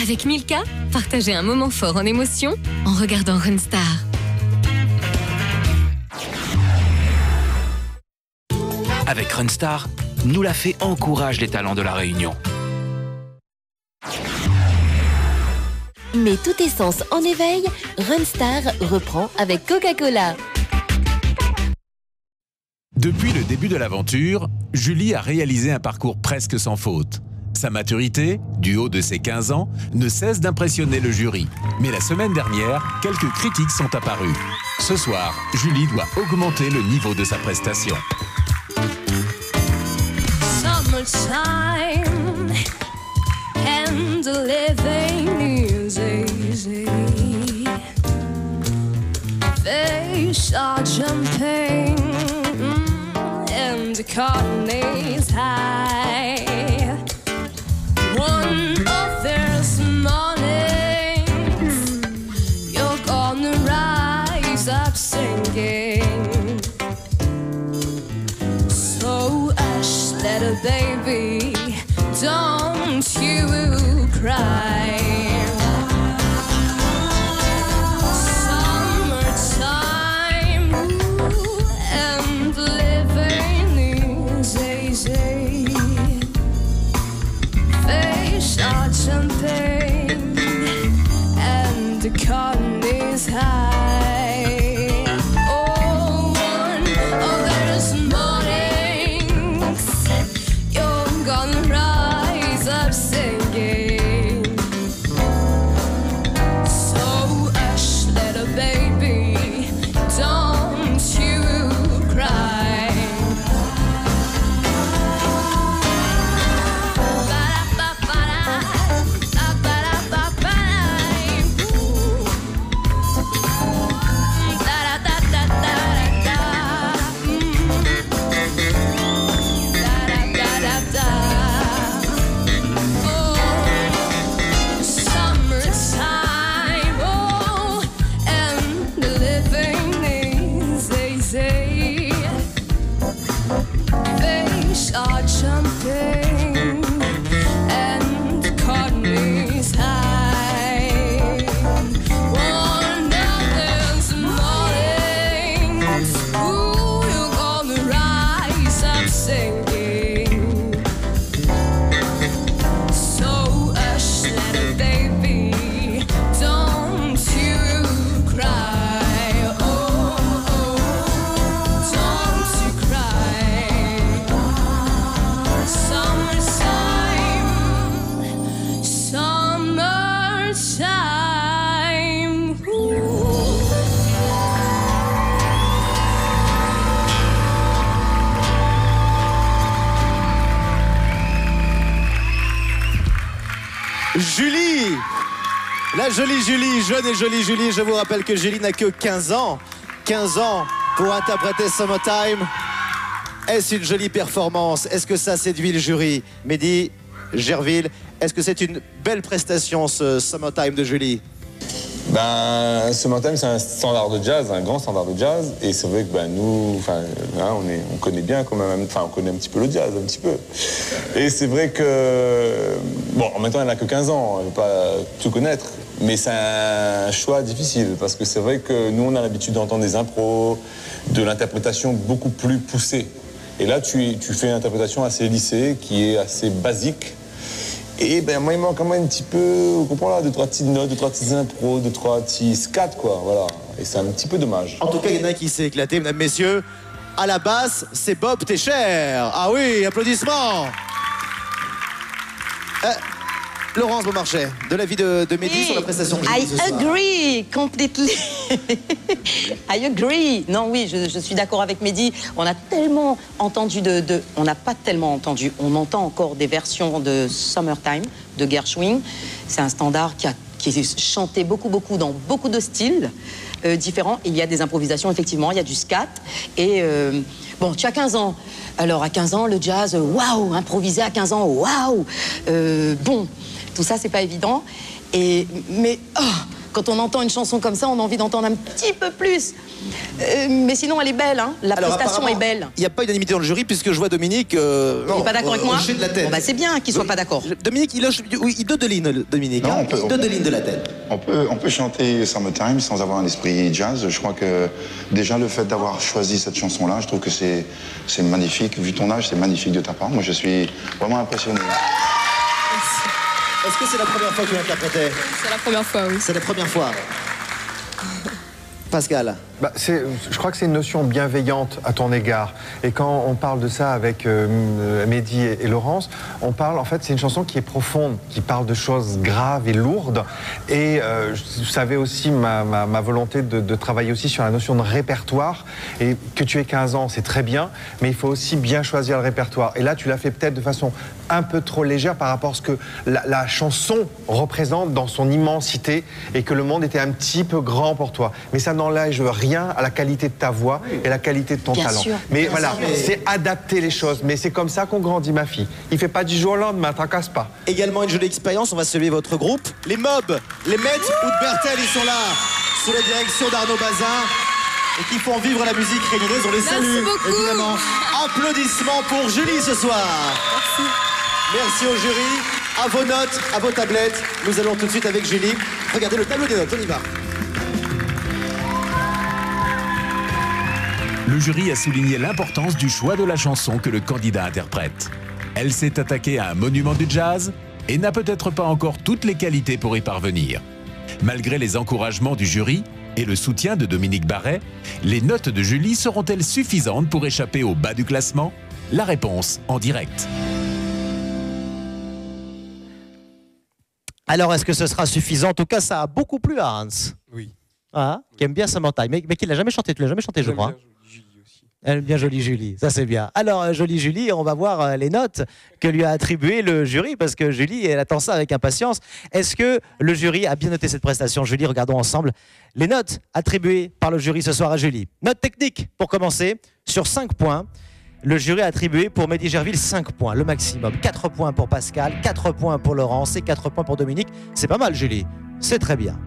Avec Milka, partagez un moment fort en émotion en regardant Runstar. Avec Runstar, nous la fait encourage les talents de la Réunion. Mais tout essence en éveil, Runstar reprend avec Coca-Cola. Depuis le début de l'aventure, Julie a réalisé un parcours presque sans faute. Sa maturité, du haut de ses 15 ans, ne cesse d'impressionner le jury. Mais la semaine dernière, quelques critiques sont apparues. Ce soir, Julie doit augmenter le niveau de sa prestation. Summertime and the living is easy. Fish are jumping and the cotton is high. One of those mornings you're gonna rise up singing. So hush, little baby, don't you cry. Summertime and living is easy. Fish are jumping and the cotton is high. Oh, one of those mornings you're gonna rise up singing. So hush, little baby, don't you cry. Summertime, oh, and the living is easy. Fish are jumping and the cotton is high. One of those mornings, ooh, you're gonna rise up singing. So hush, little baby, don't you cry. Oh, don't you cry. Summertime, summertime. Ooh. Julie, la jolie Julie, jeune et jolie Julie. Je vous rappelle que Julie n'a que 15 ans. 15 ans pour interpréter Summertime. Est-ce une jolie performance? Est-ce que ça séduit le jury? Mehdi, Gerville, est-ce que c'est une belle prestation ce Summertime de Julie? Ben, Summertime, c'est un standard de jazz, un grand standard de jazz. Et c'est vrai que ben, nous, on connaît bien quand même, enfin, on connaît un petit peu le jazz, un petit peu. Et c'est vrai que, bon, en même temps, elle n'a que 15 ans, elle ne va pas tout connaître. Mais c'est un choix difficile, parce que c'est vrai que nous, on a l'habitude d'entendre des impros, de l'interprétation beaucoup plus poussée. Et là, tu fais une interprétation assez lissée, qui est assez basique. Et ben moi, il manque quand même un petit peu, vous comprenez là, 2-3 petites notes, 2-3 petites impros, 2-3 petits scats, quoi, voilà. Et c'est un petit peu dommage. En tout cas, il y en a un qui s'est éclaté, mesdames, messieurs. À la basse, c'est Bob Técher. Ah oui, applaudissements. Laurence Beaumarchais, de l'avis de Mehdi sur la prestation de Julie ce soir. I agree completely. I agree. Non, oui, je suis d'accord avec Mehdi. On a tellement entendu on n'a pas tellement entendu. On entend encore des versions de Summertime, de Gershwin. C'est un standard qui est chanté beaucoup dans beaucoup de styles différents. Il y a des improvisations, effectivement. Il y a du scat. Et bon, tu as 15 ans. Alors, à 15 ans, le jazz, waouh, improviser à 15 ans, waouh. Bon, tout ça, c'est pas évident. Mais Quand on entend une chanson comme ça, on a envie d'entendre un petit peu plus. Mais sinon, elle est belle, hein. La prestation est belle. Il n'y a pas d'unanimité dans le jury puisque je vois Dominique. Il n'est pas d'accord avec moi. Hocher de la tête. Bon, bah, c'est bien qu'il soit pas d'accord. Dominique, il dodeline, Dominique. Non, hein. Il dodeline de la tête. On peut chanter Summertime sans avoir un esprit jazz. Je crois que déjà le fait d'avoir choisi cette chanson-là, je trouve que c'est magnifique. Vu ton âge, c'est magnifique de ta part. Moi, je suis vraiment impressionné. Est-ce que c'est la première fois que tu l'interprétais? C'est la première fois, oui. C'est la première fois. Pascal. Bah, je crois que c'est une notion bienveillante à ton égard. Et quand on parle de ça avec Mehdi et Laurence, on parle, en fait, c'est une chanson qui est profonde, qui parle de choses graves et lourdes. Et vous savez aussi ma volonté de travailler aussi sur la notion de répertoire. Et que tu aies 15 ans, c'est très bien, mais il faut aussi bien choisir le répertoire. Et là, tu l'as fait peut-être de façon un peu trop légère par rapport à ce que la chanson représente dans son immensité et que le monde était un petit peu grand pour toi. Mais ça n'enlève rien à la qualité de ta voix et la qualité de ton talent. Mais voilà, c'est adapter les choses. Mais c'est comme ça qu'on grandit, ma fille. Il fait pas du jour au lendemain, t'en casse pas. Également une jolie expérience, on va saluer votre groupe. Les Mobs, les maîtres ou de Bertel, ils sont là, sous la direction d'Arnaud Bazin, et qui font vivre la musique réunionnaise. On les salue, évidemment. Applaudissements pour Julie ce soir. Merci. Merci au jury. À vos notes, à vos tablettes. Nous allons tout de suite avec Julie. Regardez le tableau des notes, on y va. Le jury a souligné l'importance du choix de la chanson que le candidat interprète. Elle s'est attaquée à un monument du jazz et n'a peut-être pas encore toutes les qualités pour y parvenir. Malgré les encouragements du jury et le soutien de Dominique Barret, les notes de Julie seront-elles suffisantes pour échapper au bas du classement? La réponse en direct. Alors, est-ce que ce sera suffisant? En tout cas, ça a beaucoup plu à Hans. Oui. Ah, qui aime bien Summertime, mais qui l'a jamais chanté. Tu l'as jamais chanté, je crois. Elle aime bien Jolie Julie, ça c'est bien. Alors, Jolie Julie, on va voir les notes que lui a attribuées le jury, parce que Julie, elle attend ça avec impatience. Est-ce que le jury a bien noté cette prestation? Julie, regardons ensemble les notes attribuées par le jury ce soir à Julie. Note technique, pour commencer, sur 5 points. Le jury a attribué pour Mehdi Gerville 5 points, le maximum. 4 points pour Pascal, 4 points pour Laurence et 4 points pour Dominique. C'est pas mal, Julie, c'est très bien.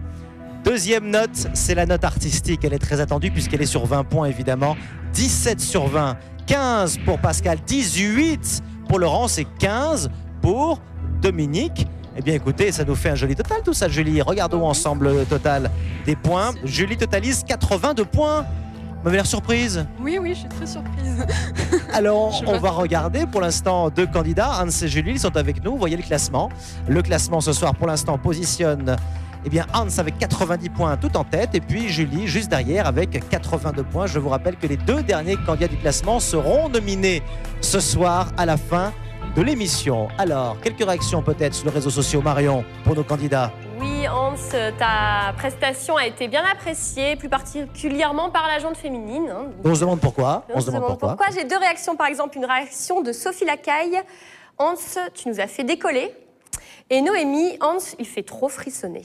Deuxième note, c'est la note artistique. Elle est très attendue puisqu'elle est sur 20 points, évidemment. 17 sur 20, 15 pour Pascal, 18 pour Laurence et 15 pour Dominique. Eh bien, écoutez, ça nous fait un joli total, tout ça, Julie. Regardons ensemble le total des points. Julie totalise 82 points. Vous m'avez l'air surprise? Oui, oui, je suis très surprise. Alors, on va regarder pour l'instant 2 candidats. Hans et Julie, ils sont avec nous. Vous voyez le classement. Le classement ce soir, pour l'instant, positionne Hans avec 90 points tout en tête. Et puis Julie, juste derrière, avec 82 points. Je vous rappelle que les 2 derniers candidats du classement seront nominés ce soir à la fin de l'émission. Alors, quelques réactions peut-être sur les réseaux sociaux, Marion, pour nos candidats. Oui, Hans, ta prestation a été bien appréciée, plus particulièrement par la jante féminine. Hein. On se demande pourquoi. On se demande pourquoi. J'ai 2 réactions, par exemple, une réaction de Sophie Lacaille. Hans, tu nous as fait décoller. Et Noémie, Hans, il fait trop frissonner.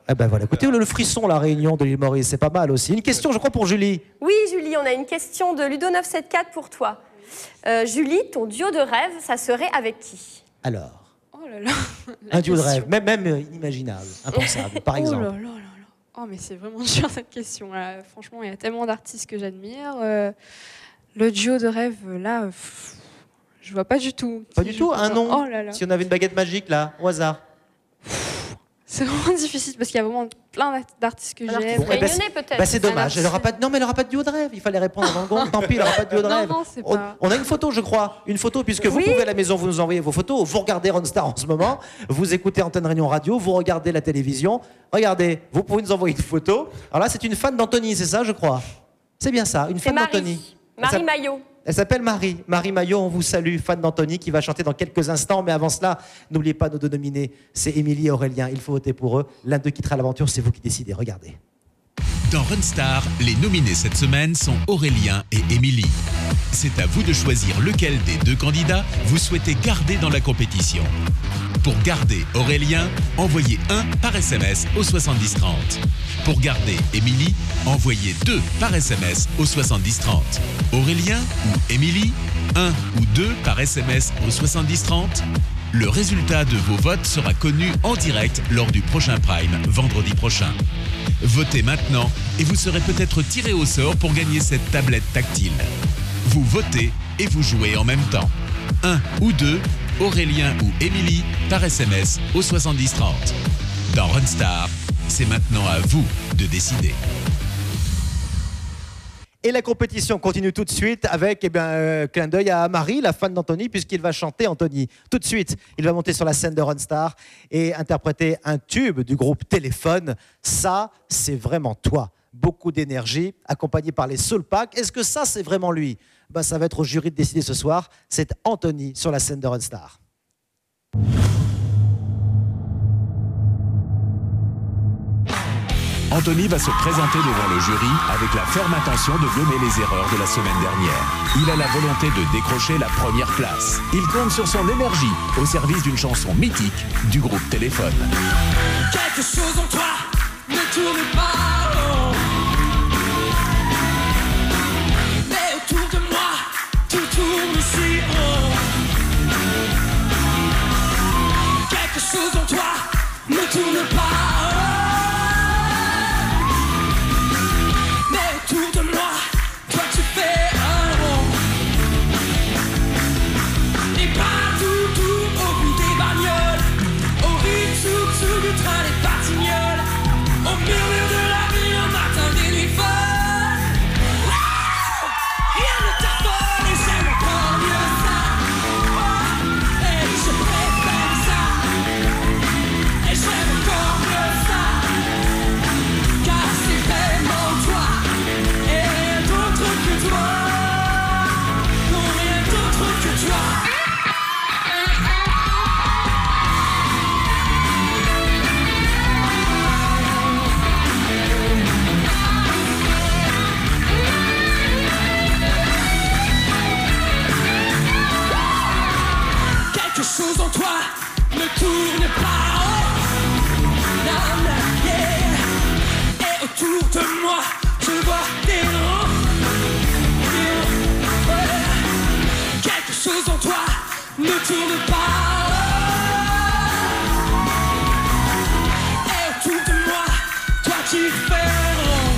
Eh ben voilà, écoutez, le frisson, la réunion de l'île Maurice, c'est pas mal aussi. Une question, je crois, pour Julie. Oui, Julie, on a une question de Ludo974 pour toi. Julie, ton duo de rêve, ça serait avec qui? Alors, Oh là là. un duo de rêve, même inimaginable, impensable, par exemple. Oh là là là là. Oh, mais c'est vraiment dur cette question. Là. Franchement, il y a tellement d'artistes que j'admire. Le duo de rêve, là, je vois pas du tout. Pas du tout, un nom. Oh là là. Si on avait une baguette magique, là, au hasard. C'est vraiment difficile parce qu'il y a vraiment plein d'artistes que j'aime. Bon, peut-être. C'est dommage. Non, mais elle n'aura pas de duo de rêve. Il fallait répondre dans le gong. Tant pis, elle n'aura pas de duo de rêve. Non, c'est pas... On a une photo, je crois. Une photo, puisque vous pouvez à la maison, vous nous envoyez vos photos. Vous regardez Ronstar en ce moment. Vous écoutez Antenne Réunion Radio. Vous regardez la télévision. Regardez, vous pouvez nous envoyer une photo. Alors là, c'est une fan d'Anthony, c'est ça, je crois. C'est bien ça, une fan d'Anthony. Marie Maillot. Elle s'appelle Marie. Marie Maillot, on vous salue, fan d'Anthony, qui va chanter dans quelques instants. Mais avant cela, n'oubliez pas nos 2 nominés. C'est Émilie et Aurélien. Il faut voter pour eux. L'un d'eux quittera l'aventure. C'est vous qui décidez. Regardez. Dans Runstar, les nominés cette semaine sont Aurélien et Émilie. C'est à vous de choisir lequel des 2 candidats vous souhaitez garder dans la compétition. Pour garder Aurélien, envoyez 1 par SMS au 7030. Pour garder Émilie, envoyez 2 par SMS au 7030. Aurélien ou Émilie, 1 ou 2 par SMS au 7030. Le résultat de vos votes sera connu en direct lors du prochain Prime, vendredi prochain. Votez maintenant et vous serez peut-être tiré au sort pour gagner cette tablette tactile. Vous votez et vous jouez en même temps. 1 ou 2, Aurélien ou Émilie, par SMS au 70 30. Dans Runstar, c'est maintenant à vous de décider. Et la compétition continue tout de suite avec clin d'œil à Marie, la fan d'Anthony, puisqu'il va chanter Anthony. Tout de suite, il va monter sur la scène de Runstar et interpréter un tube du groupe Téléphone. Ça, c'est vraiment toi. Beaucoup d'énergie, accompagné par les Soul Pack. Est-ce que ça, c'est vraiment lui? Ça va être au jury de décider ce soir. C'est Anthony sur la scène de Runstar. Anthony va se présenter devant le jury avec la ferme intention de gommer les erreurs de la semaine dernière. Il a la volonté de décrocher la première place. Il compte sur son énergie au service d'une chanson mythique du groupe Téléphone. Quelque chose en toi ne tourne pas rond. Mais autour de moi, tout tourne si rond. Quelque chose en toi ne tourne pas rond. Autour de moi, toi tu fais un rond. Et partout, tout au bout des bagnoles, au rythme du train des Batignolles, au murmure de la ville, un matin des nuits folles. Wow, rien ne t'affole et j'aime encore mieux ça. Oh, et je préfère ça. Et j'aime encore mieux ça. Car c'est vraiment toi. Que toi, non rien d'autre que toi. Quelque chose en toi ne tourne pas rond. Yeah. Et autour de moi, je vois des rangs. Quelque chose en toi ne tourne pas. Et autour de moi, toi qui fais rond.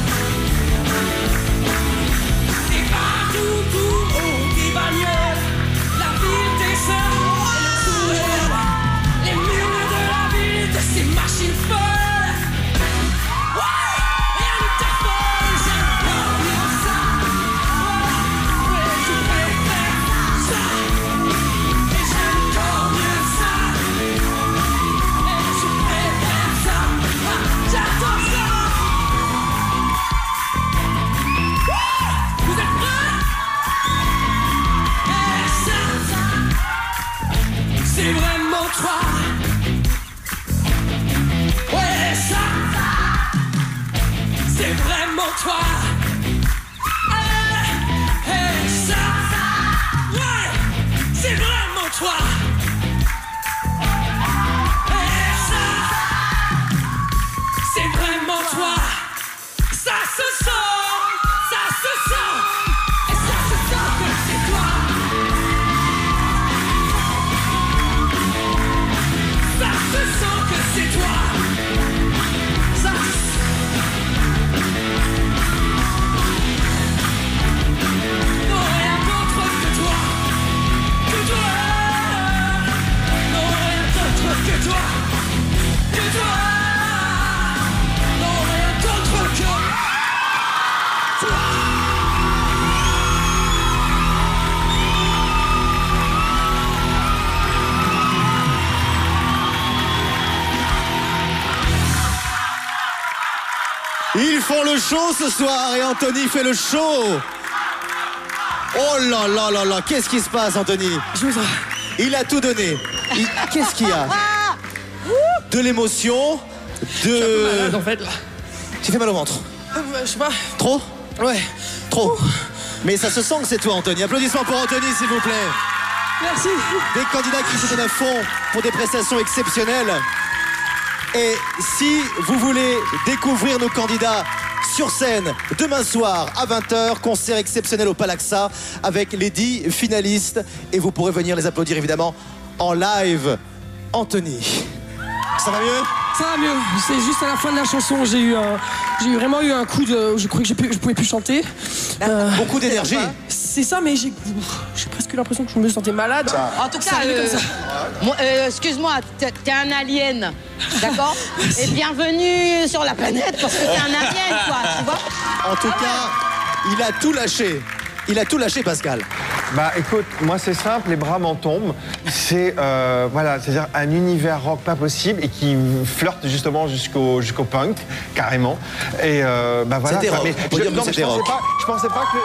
Et partout, tout haut des bagnoles, la ville des cerfs et le sourire, les murs de la ville de ces machines folles. C'est vraiment toi. Ouais, ça, c'est vraiment toi. Hey, ça, ouais, c'est vraiment toi. Hey, ça, c'est vraiment toi. Ça se sent, ça se sent, et ça se sent que c'est toi. Ça se sent que c'est toi. Ça non, rien d'autre que toi. Que toi. Non, rien d'autre que toi. Que toi. Non, rien d'autre que toi. Ils font le show ce soir et Anthony fait le show. Oh là là là là, qu'est-ce qui se passe Anthony? Il a tout donné. Qu'est-ce qu'il y a? De l'émotion, de... Je suis un peu malade en fait là. Tu fais mal au ventre? Je sais pas. Trop? Ouais. Trop. Mais ça se sent que c'est toi Anthony. Applaudissements pour Anthony s'il vous plaît. Merci. Des candidats qui se donnent à fond pour des prestations exceptionnelles. Et si vous voulez découvrir nos candidats sur scène demain soir à 20h, concert exceptionnel au Palaxa avec les 10 finalistes. Et vous pourrez venir les applaudir évidemment en live. Anthony, ça va mieux? Ça va mieux. C'est juste à la fin de la chanson, j'ai vraiment eu un coup de... Je croyais que je pouvais plus chanter. Beaucoup d'énergie. C'est ça, mais j'ai presque l'impression que je me sentais malade. En tout cas, excuse-moi, t'es un alien, d'accord? Et bienvenue sur la planète, parce que t'es un alien, quoi, tu vois? En tout cas, il a tout lâché. Il a tout lâché, Pascal. Bah écoute, moi c'est simple, les bras m'en tombent. C'est voilà, c'est-à-dire un univers rock pas possible et qui flirte justement jusqu'au punk, carrément. Et bah voilà. C'était rock. Mais On peut dire que c'était rock. Je pensais pas que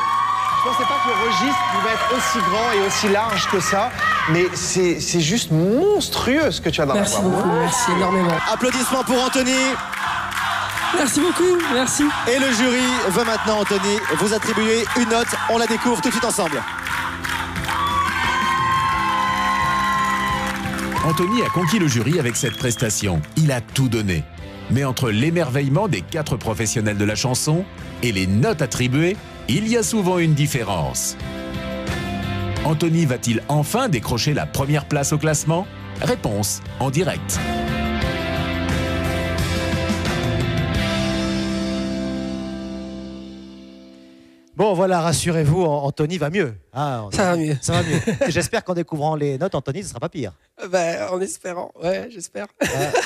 le registre pouvait être aussi grand et aussi large que ça, mais c'est juste monstrueux ce que tu as dans la voix. Merci beaucoup, merci énormément. Applaudissements pour Anthony. Merci beaucoup, merci. Et le jury veut maintenant, Anthony, vous attribuer une note. On la découvre tout de suite ensemble. Anthony a conquis le jury avec cette prestation. Il a tout donné. Mais entre l'émerveillement des 4 professionnels de la chanson et les notes attribuées, il y a souvent une différence. Anthony va-t-il enfin décrocher la première place au classement? Réponse en direct. Bon, voilà, rassurez-vous, Anthony va mieux. Ah, ça va mieux. Ça va mieux. J'espère qu'en découvrant les notes, Anthony, ce ne sera pas pire. En espérant, ouais, j'espère.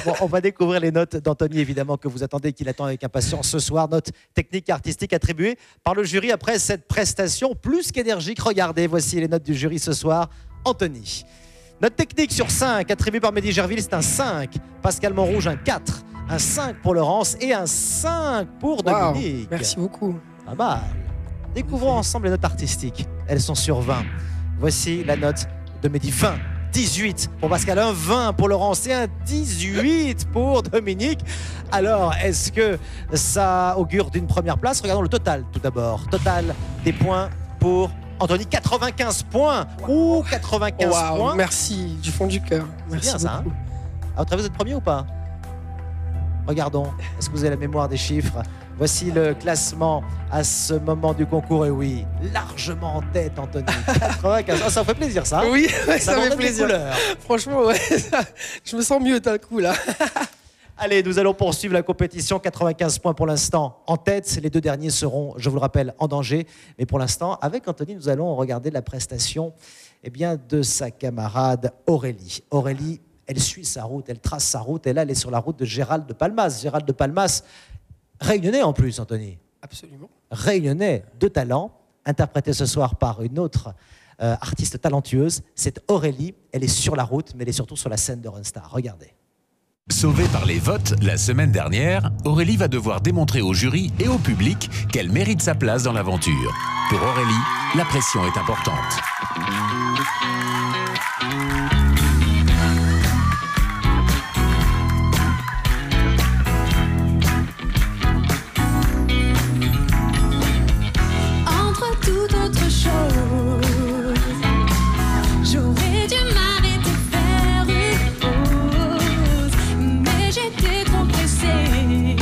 Bon, on va découvrir les notes d'Anthony, évidemment, que vous attendez, qu'il attend avec impatience ce soir. Notes techniques et artistiques attribuées par le jury après cette prestation plus qu'énergique. Regardez, voici les notes du jury ce soir. Anthony. Note technique sur 5, attribuée par Mehdi Gerville, c'est un 5. Pascal Montrouge, un 4. Un 5 pour Laurence et un 5 pour Dominique. Wow, merci beaucoup. Pas mal. Découvrons ensemble les notes artistiques. Elles sont sur 20. Voici la note de Mehdi. 20. 18 pour Pascal, un 20 pour Laurence et un 18 pour Dominique. Alors, est-ce que ça augure d'une première place? Regardons le total tout d'abord. Total des points pour Anthony, 95 points. Ouh, 95 points. Merci du fond du cœur. Merci bien ça. Hein, à votre avis, vous êtes premier ou pas? Regardons. Est-ce que vous avez la mémoire des chiffres? Voici le classement à ce moment du concours. Et oui, largement en tête, Anthony. 95. Oh, ça fait plaisir, ça. Oui, ça fait plaisir. Franchement, ouais, je me sens mieux d'un coup, là. Allez, nous allons poursuivre la compétition. 95 points pour l'instant en tête. Les 2 derniers seront, je vous le rappelle, en danger. Mais pour l'instant, avec Anthony, nous allons regarder la prestation de sa camarade Aurélie. Aurélie, elle suit sa route, elle trace sa route. Et là, elle est sur la route de Gérald de Palmas. Gérald de Palmas, réunionnais en plus, Anthony. Absolument. Réunionnais de talent, interprété ce soir par une autre artiste talentueuse. C'est Aurélie. Elle est sur la route, mais elle est surtout sur la scène de Runstar. Regardez. Sauvée par les votes la semaine dernière, Aurélie va devoir démontrer au jury et au public qu'elle mérite sa place dans l'aventure. Pour Aurélie, la pression est importante. Entre toute autre chose, j'aurais dû m'arrêter faire une pause, mais j'étais trop pressée.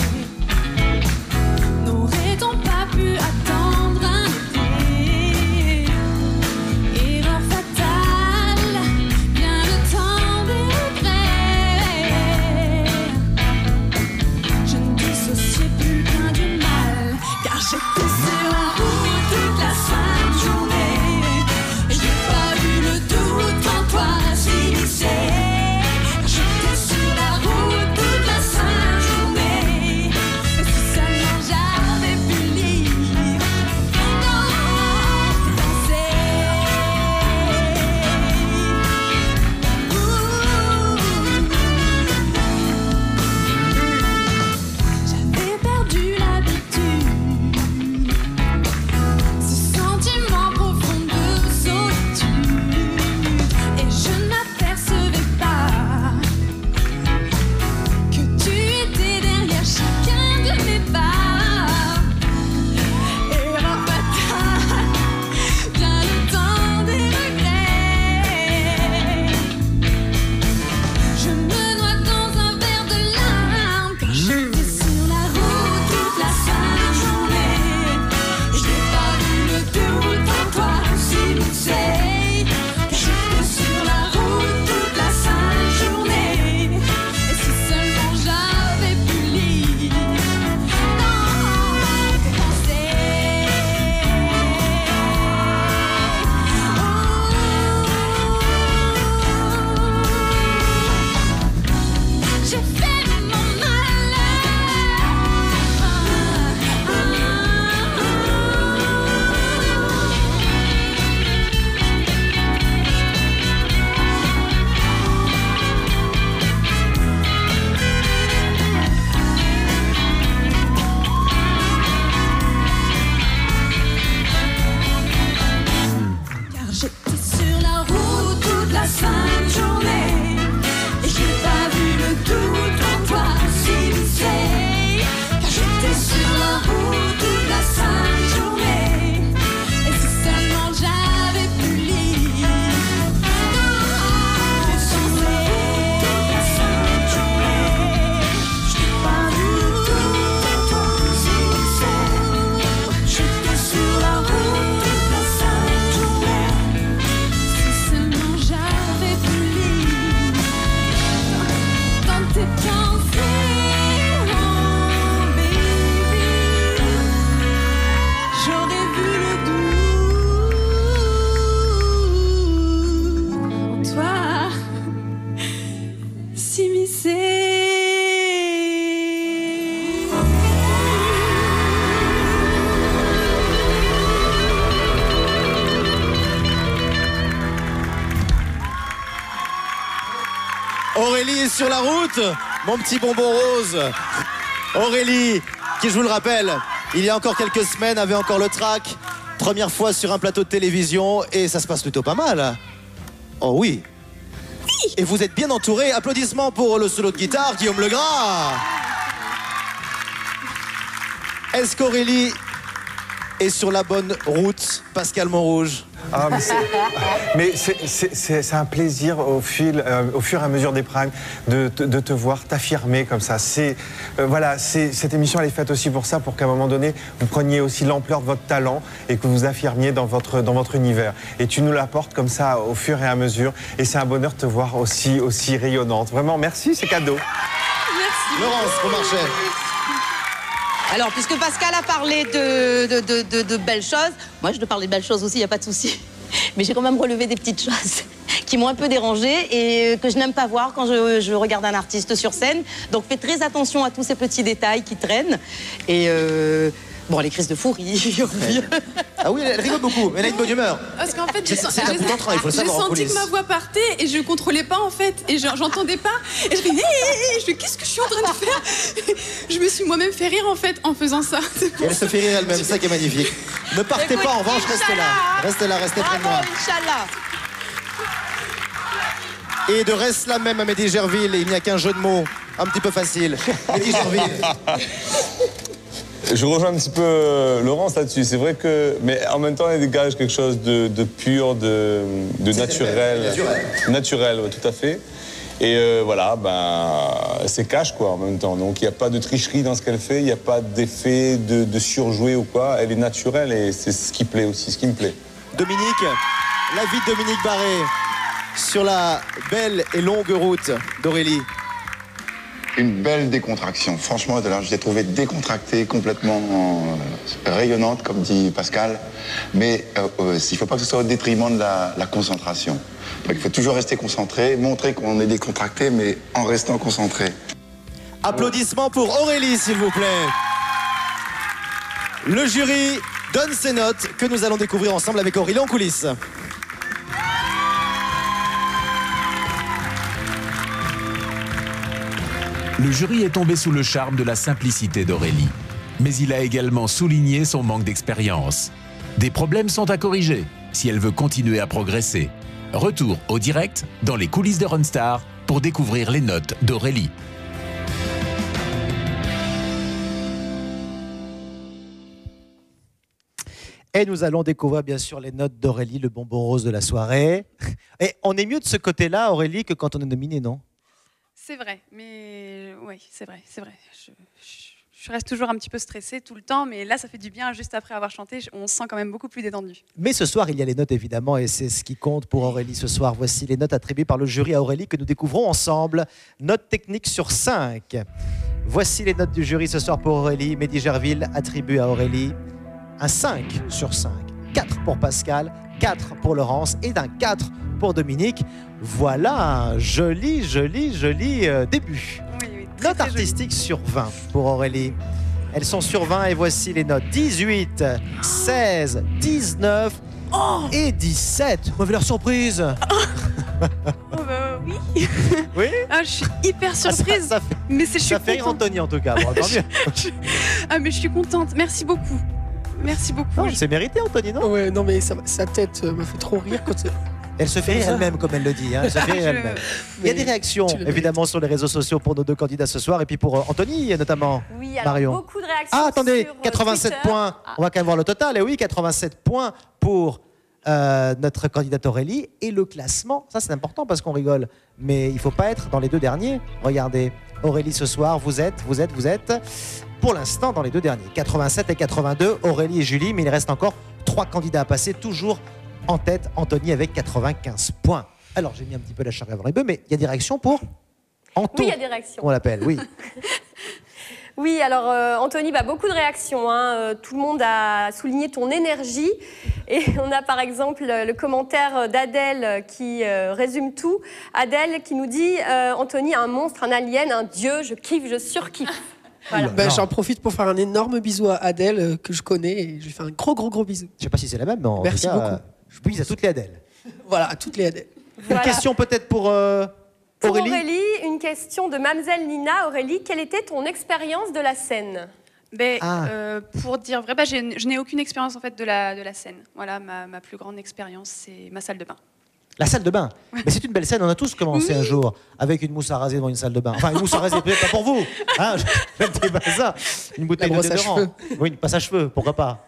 N'aurait-on pas pu attendre un été? Erreur fatale, bien sur la route, mon petit bonbon rose. Aurélie, qui je vous le rappelle, il y a encore quelques semaines avait encore le trac. Première fois sur un plateau de télévision et ça se passe plutôt pas mal. Oh oui. Et vous êtes bien entouré. Applaudissements pour le solo de guitare, Guillaume Legras. Est-ce qu'Aurélie est sur la bonne route, Pascal Montrouge? Ah, mais c'est un plaisir au fur et à mesure des primes de te voir t'affirmer comme ça. Voilà, cette émission elle est faite aussi pour ça, pour qu'à un moment donné vous preniez aussi l'ampleur de votre talent et que vous affirmiez dans votre univers. Et tu nous l'apportes comme ça au fur et à mesure. Et c'est un bonheur de te voir aussi rayonnante. Vraiment, merci, c'est cadeau. Merci. Laurence, bon marché. Alors, puisque Pascal a parlé de belles choses, moi je dois parler de belles choses aussi, il n'y a pas de souci. Mais j'ai quand même relevé des petites choses qui m'ont un peu dérangée et que je n'aime pas voir quand je regarde un artiste sur scène. Donc fais très attention à tous ces petits détails qui traînent. Et bon, les crises de fou rire. Ah oui, elle rigole beaucoup, elle a une bonne humeur. Parce qu'en fait, j'ai senti que ma voix partait et je contrôlais pas en fait. Et j'entendais pas. Et je fais, hey, qu'est-ce que je suis en train de faire? Je me suis moi-même fait rire en fait en faisant ça. Et elle se fait rire elle-même, c'est ça qui est magnifique. Ne partez pas, en revanche, restez là. Restez là, restez près de moi. Inch'Allah. Et de reste là même à Mehdi Gerville, il n'y a qu'un jeu de mots un petit peu facile. Mehdi Gerville. Je rejoins un petit peu Laurence là-dessus. C'est vrai que, mais en même temps, elle dégage quelque chose de pur, de naturel. Naturel, ouais, tout à fait. Et voilà, ben, c'est cash quoi en même temps. Donc il n'y a pas de tricherie dans ce qu'elle fait, il n'y a pas d'effet de surjouer ou quoi. Elle est naturelle et c'est ce qui plaît aussi, ce qui me plaît. Dominique, la vie de Dominique Barré sur la belle et longue route d'Aurélie. Une belle décontraction. Franchement, je l'ai trouvée décontractée, complètement rayonnante, comme dit Pascal. Mais il ne faut pas que ce soit au détriment de la concentration. Donc, il faut toujours rester concentré, montrer qu'on est décontracté, mais en restant concentré. Applaudissements pour Aurélie, s'il vous plaît. Le jury donne ses notes que nous allons découvrir ensemble avec Aurélie en coulisses. Le jury est tombé sous le charme de la simplicité d'Aurélie. Mais il a également souligné son manque d'expérience. Des problèmes sont à corriger si elle veut continuer à progresser. Retour au direct dans les coulisses de Runstar pour découvrir les notes d'Aurélie. Et nous allons découvrir bien sûr les notes d'Aurélie, le bonbon rose de la soirée. Et on est mieux de ce côté-là, Aurélie, que quand on est nominé, non? C'est vrai, mais oui, c'est vrai. Je reste toujours un petit peu stressée tout le temps, mais là, ça fait du bien. Juste après avoir chanté, on se sent quand même beaucoup plus détendu. Mais ce soir, il y a les notes évidemment, et c'est ce qui compte pour Aurélie ce soir. Voici les notes attribuées par le jury à Aurélie que nous découvrons ensemble. Notes techniques sur 5. Voici les notes du jury ce soir pour Aurélie. Mehdi Gerville attribue à Aurélie un 5 sur 5. 4 pour Pascal, 4 pour Laurence et d'un 4 pour Dominique. Voilà un joli début. Oui, notes artistiques sur 20 pour Aurélie. Elles sont sur 20 et voici les notes 18, 16, 19 et 17. Vous avez l'air surprise. Oh bah oui. Oui. Ah, je suis hyper surprise. Ça fait rire Anthony en tout cas. Bon, tant mieux. Ah mais je suis contente. Merci beaucoup. Merci beaucoup. C'est mérité Anthony, non? Ouais, non mais sa tête m'a fait trop rire quand elle se fait rire elle-même, comme elle le dit. Hein. Elle se fait rire elle-même. Il y a des réactions, évidemment, sur les réseaux sociaux pour nos deux candidats ce soir. Et puis pour Anthony, notamment. Oui, alors Marion. beaucoup de réactions. Ah, attendez, sur 87 Twitter. points. On va quand même voir le total. Et oui, 87 points pour notre candidate Aurélie. Et le classement, ça c'est important parce qu'on rigole. Mais il ne faut pas être dans les deux derniers. Regardez, Aurélie, ce soir, vous êtes pour l'instant dans les deux derniers. 87 et 82, Aurélie et Julie. Mais il reste encore 3 candidats à passer, toujours en tête, Anthony avec 95 points. Alors, j'ai mis un petit peu la charrue avant les bœufs, mais il y a des réactions pour Anto. Oui, il y a des réactions. On l'appelle, oui. Oui, alors Anthony, beaucoup de réactions. Hein. Tout le monde a souligné ton énergie. Et on a par exemple le commentaire d'Adèle qui résume tout. Adèle qui nous dit Anthony, un monstre, un alien, un dieu, je kiffe, je surkiffe. Voilà. J'en profite pour faire un énorme bisou à Adèle que je connais et je lui fais un gros bisou. Je sais pas si c'est la même, mais en Merci tout cas, beaucoup. Je bise à toutes les Adèles. Voilà, à toutes les Adèles. Une question peut-être pour Pour Aurélie, une question de Mademoiselle Nina. Aurélie, quelle était ton expérience de la scène? Pour dire vrai, je n'ai aucune expérience en fait de la scène. Voilà, ma plus grande expérience, c'est ma salle de bain. La salle de bain. Mais c'est une belle scène. On a tous commencé un jour avec une mousse à raser devant une salle de bain. Enfin, une mousse à raser, peut-être pas pour vous. Hein, je ne dis pas ça. Une bouteille de déodorant. Oui, une passe à cheveux, pourquoi pas.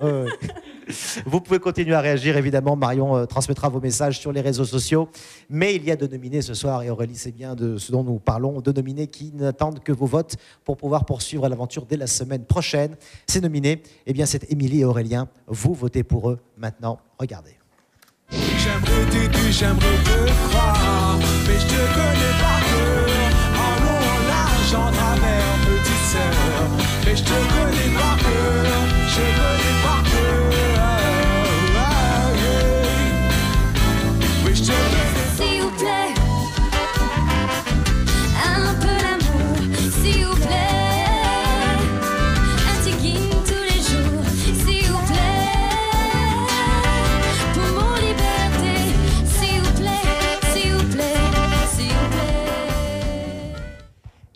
Vous pouvez continuer à réagir, évidemment. Marion transmettra vos messages sur les réseaux sociaux. Mais il y a deux nominés ce soir. Et Aurélie, c'est bien de ce dont nous parlons. Deux nominés qui n'attendent que vos votes pour pouvoir poursuivre l'aventure dès la semaine prochaine. Ces nominés, eh bien, c'est Émilie et Aurélien. Vous votez pour eux maintenant. Regardez. J'aimerais t'aider, j'aimerais te croire, mais je te connais par cœur. En long, en large, en travers, petite sœur. Mais je te connais par cœur, je connais par cœur. Oui, je te connais. S'il vous plaît, un peu d'amour, s'il vous plaît. Un tigine tous les jours, s'il vous plaît.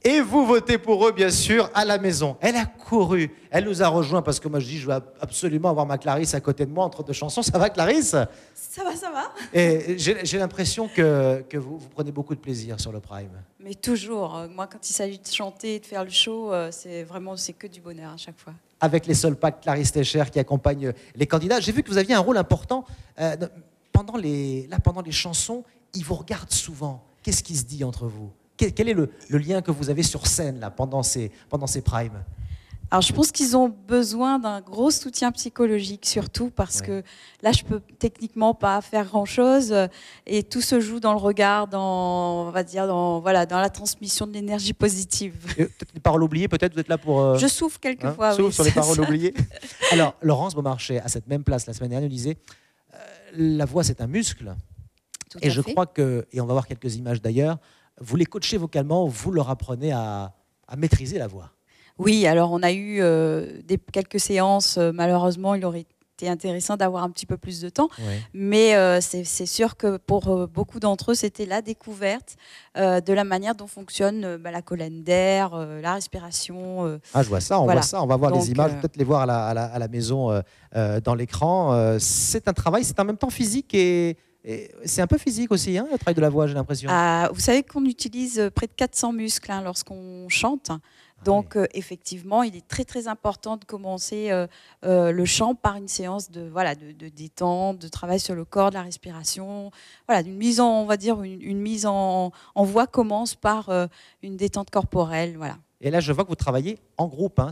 Et vous votez pour eux, bien sûr, à la maison. Elle a couru, elle nous a rejoint parce que moi je dis je veux absolument avoir ma Clarisse à côté de moi entre deux chansons. Ça va, Clarisse? Ça va, ça va. Et j'ai l'impression que vous prenez beaucoup de plaisir sur le Prime. Mais toujours. Moi, quand il s'agit de chanter et de faire le show, c'est que du bonheur à chaque fois. Avec les Solpac, Clarisse Techer qui accompagne les candidats. J'ai vu que vous aviez un rôle important. Pendant les chansons, ils vous regardent souvent. Qu'est-ce qui se dit entre vous? Quel est le lien que vous avez sur scène là, pendant ces primes? Alors, je pense qu'ils ont besoin d'un gros soutien psychologique, surtout parce que là, je peux techniquement pas faire grand-chose et tout se joue dans le regard, dans la transmission de l'énergie positive. Peut-être des paroles oubliées, peut-être vous êtes là pour... Je souffle quelquefois, souffle oui. sur les paroles oubliées. Alors, Laurence Beaumarchais, à cette même place la semaine dernière, nous disait la voix, c'est un muscle. Tout et à je fait. crois que, et on va voir quelques images d'ailleurs, vous les coachez vocalement, vous leur apprenez à maîtriser la voix. Oui, alors on a eu quelques séances. Malheureusement, il aurait été intéressant d'avoir un petit peu plus de temps. Ouais. Mais c'est sûr que pour beaucoup d'entre eux, c'était la découverte de la manière dont fonctionne la colonne d'air, la respiration. Ah, je vois ça, on voilà. voit ça. On va voir Donc, les images, peut-être les voir à la maison dans l'écran. C'est un travail, c'est en même temps physique et c'est un peu physique aussi, hein, le travail de la voix, j'ai l'impression. Vous savez qu'on utilise près de 400 muscles lorsqu'on chante. Donc, effectivement, il est très, très important de commencer le chant par une séance de détente, de travail sur le corps, de la respiration. Voilà, une mise en voix commence par une détente corporelle. Voilà. Et là, je vois que vous travaillez en groupe. Hein.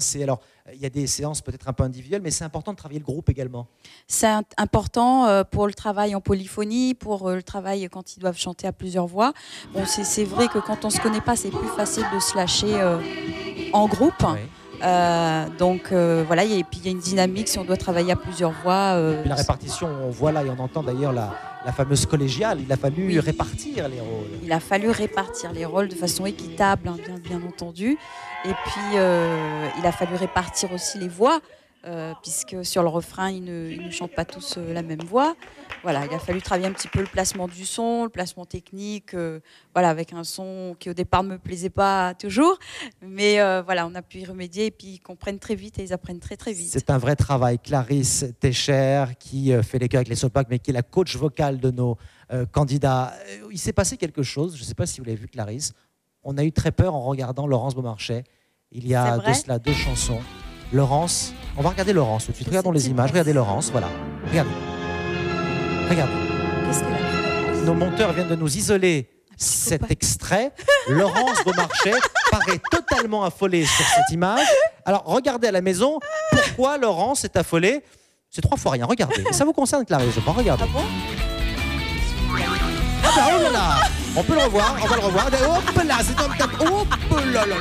Il y a des séances peut-être un peu individuelles, mais c'est important de travailler le groupe également. C'est important pour le travail en polyphonie, pour le travail quand ils doivent chanter à plusieurs voix. Bon, c'est vrai que quand on ne se connaît pas, c'est plus facile de se lâcher en groupe. Voilà, et puis il y a une dynamique si on doit travailler à plusieurs voix. Puis la répartition, on voit là et on entend d'ailleurs la fameuse collégiale. Il a fallu répartir les rôles. Il a fallu répartir les rôles de façon équitable, hein, bien entendu. Et puis, il a fallu répartir aussi les voix, puisque sur le refrain, ils ne chantent pas tous la même voix. Voilà, il a fallu travailler un petit peu le placement du son, le placement technique, avec un son qui au départ ne me plaisait pas toujours. Mais voilà, on a pu y remédier et puis ils comprennent très vite et ils apprennent très très vite. C'est un vrai travail. Clarisse Techer qui fait les chœurs avec les Solpac, mais qui est la coach vocale de nos candidats. Il s'est passé quelque chose, je ne sais pas si vous l'avez vu, Clarisse. On a eu très peur en regardant Laurence Beaumarchais. Il y a de cela 2 chansons. Laurence, on va regarder Laurence tout de suite. Regardons les images. Regardez Laurence, voilà. Regardez. Regardez. Qu'est-ce qu'elle a fait ? Nos monteurs viennent de nous isoler cet extrait. Laurence Beaumarchais paraît totalement affolée sur cette image. Alors, regardez à la maison pourquoi Laurence est affolée. C'est 3 fois rien. Regardez. Et ça vous concerne, Clarisse, je crois. Regardez. Ah bon ? Ah bah, oh là là. On peut le revoir, on va le revoir. Hop là, c'est un hop là là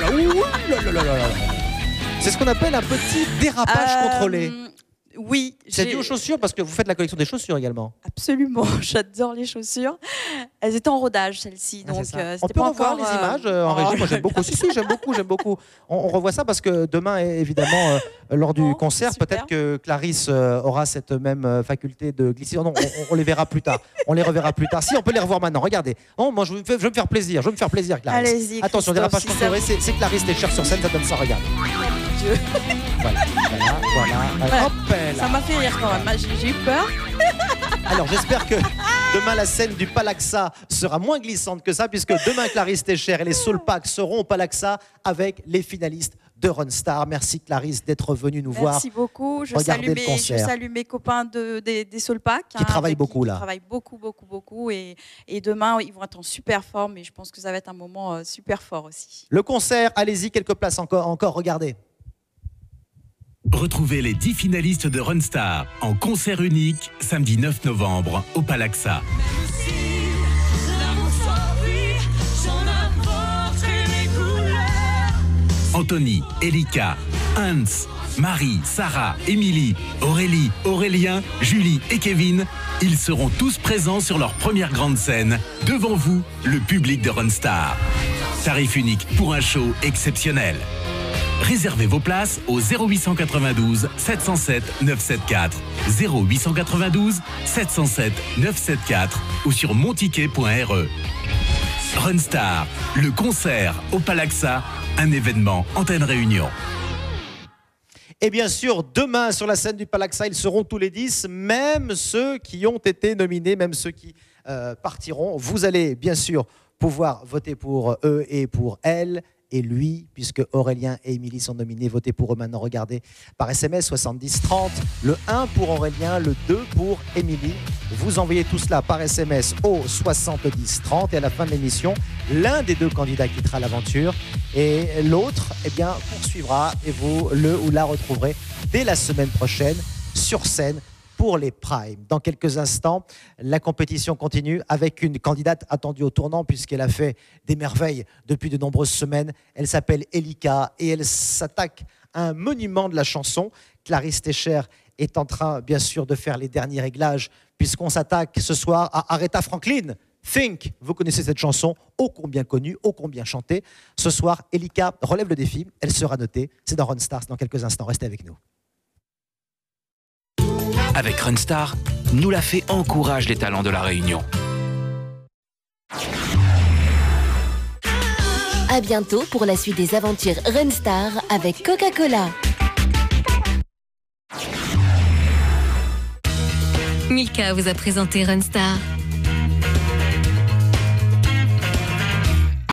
là. C'est ce qu'on appelle un petit dérapage contrôlé. Oui. C'est dû aux chaussures parce que vous faites la collection des chaussures également. Absolument, j'adore les chaussures. Elles étaient en rodage, celles-ci. Donc, on peut revoir les images en régie. Moi, j'aime beaucoup. Si, j'aime beaucoup. On revoit ça parce que demain, évidemment, lors du concert, peut-être que Clarisse aura cette même faculté de glisser. Non, on les verra plus tard. On les reverra plus tard. Si, on peut les revoir maintenant. Regardez. Non, moi, je veux me faire plaisir. Clarisse. Allez-y. Attention, dérapage contrôlé. C'est Clarisse Tescher sur scène. Ça donne ça. Regarde. Voilà. Hop là. Ça m'a fait rire quand même. J'ai eu peur. Alors, j'espère que demain, la scène du Palaxa sera moins glissante que ça, puisque demain, Clarisse Tescher et les Soulpack seront au Palaxa avec les finalistes de Runstar. Merci Clarisse d'être venue nous voir. Merci beaucoup. Je salue mes copains des Soulpack. Qui travaillent beaucoup là. Qui travaillent beaucoup. Et demain, ils vont être en super forme et je pense que ça va être un moment super fort aussi. Le concert, allez-y, quelques places encore, regardez. Retrouvez les 10 finalistes de Runstar en concert unique samedi 9 novembre au Palaxa. Anthony, Elika, Hans, Marie, Sarah, Émilie, Aurélie, Aurélien, Julie et Kevin, ils seront tous présents sur leur première grande scène, devant vous, le public de Runstar. Tarif unique pour un show exceptionnel. Réservez vos places au 0892 707 974, 0892 707 974 ou sur monticket.re. Runstar, le concert au Palaxa, un événement Antenne Réunion. Et bien sûr, demain sur la scène du Palaxa, ils seront tous les 10, même ceux qui ont été nominés, même ceux qui partiront. Vous allez bien sûr pouvoir voter pour eux et pour elles. Et lui, puisque Aurélien et Émilie sont nominés, votez pour eux maintenant. Regardez par SMS 70 30, le 1 pour Aurélien, le 2 pour Émilie. Vous envoyez tout cela par SMS au 70 30 et à la fin de l'émission, l'un des deux candidats quittera l'aventure et l'autre poursuivra et vous le ou la retrouverez dès la semaine prochaine sur scène pour les primes. Dans quelques instants, la compétition continue avec une candidate attendue au tournant puisqu'elle a fait des merveilles depuis de nombreuses semaines. Elle s'appelle Elika et elle s'attaque à un monument de la chanson. Clarisse Tescher est en train, bien sûr, de faire les derniers réglages puisqu'on s'attaque ce soir à Aretha Franklin. Think, vous connaissez cette chanson, ô combien connue, ô combien chantée. Ce soir, Elika relève le défi, elle sera notée. C'est dans Runstar, dans quelques instants. Restez avec nous. Avec Runstar, Nous la Fée encourage les talents de la Réunion. À bientôt pour la suite des aventures Runstar avec Coca-Cola. Milka vous a présenté Runstar.